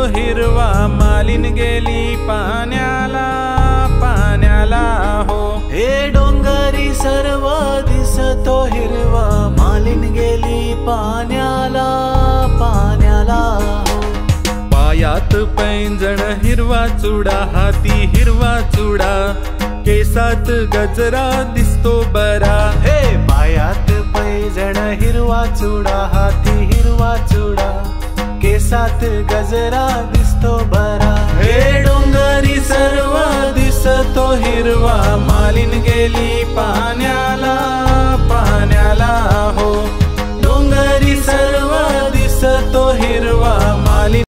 हिरवा मालिन गेली पाण्याला पाण्याला हो। हे डोंगरी सर्व दिसतो हिरवा मालिन गेली पाण्याला पाण्याला हो। पायात पैंजण हिरवा चुडा हाती हिरवा चुडा केसात गजरा दिसतो बरा। हे पायात पैंजण हिरवा चुडा हाती हिरवा चुडा केसात गजरा दिसतो बरा। हे डोंगरी सर्व दिसतो हिरवा मालिन गेली पाण्याला पाण्याला हो। डोंगरी सर्व दिसतो हिरवा